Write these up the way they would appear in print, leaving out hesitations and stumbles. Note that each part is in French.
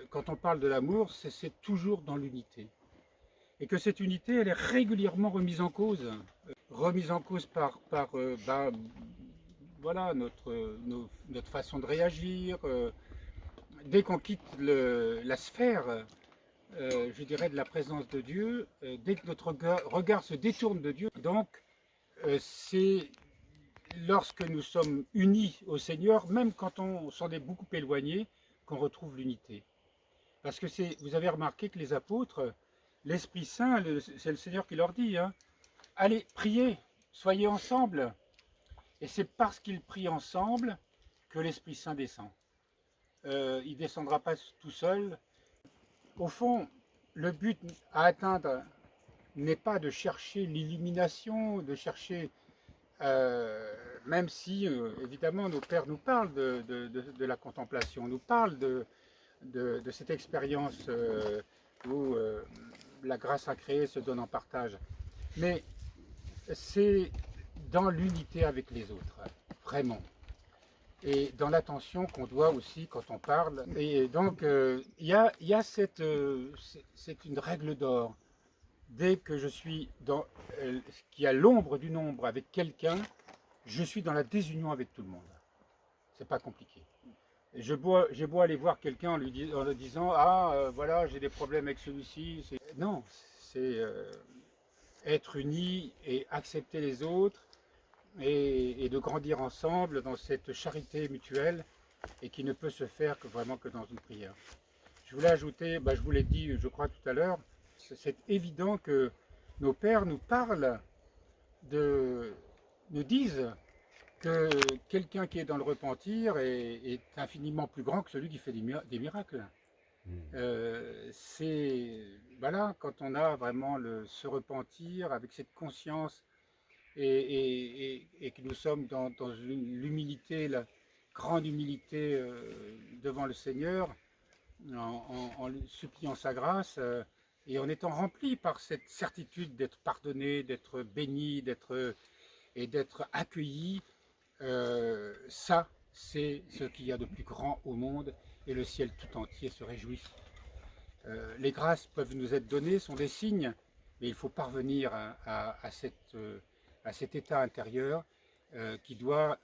quand on parle de l'amour, c'est toujours dans l'unité. Et que cette unité, elle est régulièrement remise en cause par voilà, notre façon de réagir. Dès qu'on quitte la sphère, je dirais, de la présence de Dieu, dès que notre regard se détourne de Dieu, donc c'est lorsque nous sommes unis au Seigneur, même quand on s'en est beaucoup éloigné, qu'on retrouve l'unité. Parce que vous avez remarqué que les apôtres, l'Esprit Saint, c'est le Seigneur qui leur dit, hein, allez, priez, soyez ensemble. Et c'est parce qu'ils prient ensemble que l'Esprit Saint descend. Il ne descendra pas tout seul. Au fond, le but à atteindre n'est pas de chercher l'illumination, de chercher, même si évidemment nos pères nous parlent de la contemplation, nous parlent de cette expérience où la grâce à créer se donne en partage. Mais c'est dans l'unité avec les autres, vraiment. Et dans l'attention qu'on doit aussi quand on parle. Et donc, il y a c'est une règle d'or. Dès que je suis dans qu'il y a l'ombre du nombre avec quelqu'un, je suis dans la désunion avec tout le monde. C'est pas compliqué. J'ai beau aller voir quelqu'un en lui disant ah voilà j'ai des problèmes avec celui-ci. Non, c'est être uni et accepter les autres et de grandir ensemble dans cette charité mutuelle et qui ne peut se faire que vraiment que dans une prière. Je voulais ajouter, je vous l'ai dit je crois tout à l'heure, c'est évident que nos pères nous parlent, nous disent que quelqu'un qui est dans le repentir est infiniment plus grand que celui qui fait des miracles. C'est voilà, quand on a vraiment ce repentir avec cette conscience et que nous sommes dans l'humilité, la grande humilité devant le Seigneur, en suppliant sa grâce et en étant rempli par cette certitude d'être pardonné, d'être béni, d'être accueilli. Ça, c'est ce qu'il y a de plus grand au monde et le ciel tout entier se réjouit. Les grâces peuvent nous être données, sont des signes, mais il faut parvenir à cet état intérieur qui doit,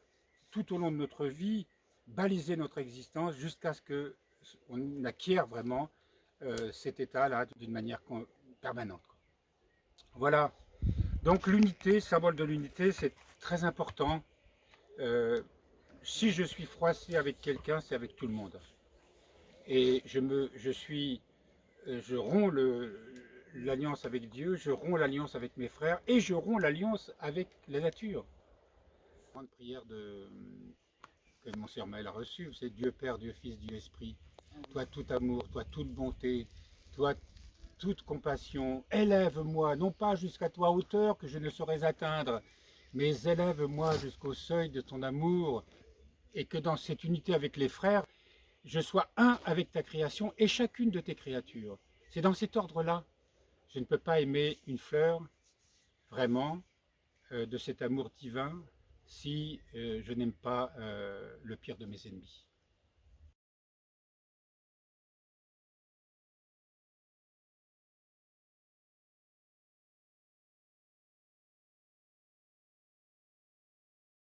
tout au long de notre vie, baliser notre existence jusqu'à ce qu'on acquiert vraiment cet état-là d'une manière permanente. Voilà. Donc l'unité, symbole de l'unité, c'est très important. Si je suis froissé avec quelqu'un, c'est avec tout le monde. Et je romps l'alliance avec Dieu, je romps l'alliance avec mes frères et je romps l'alliance avec la nature. La grande prière que mon sœur Maël a reçue, c'est Dieu Père, Dieu Fils, Dieu Esprit. Toi tout amour, toi toute bonté, toi toute compassion, élève-moi, non pas jusqu'à toi hauteur que je ne saurais atteindre, mais élève-moi jusqu'au seuil de ton amour, et que dans cette unité avec les frères, je sois un avec ta création et chacune de tes créatures. C'est dans cet ordre-là. Je ne peux pas aimer une fleur, vraiment, de cet amour divin, si je n'aime pas le pire de mes ennemis.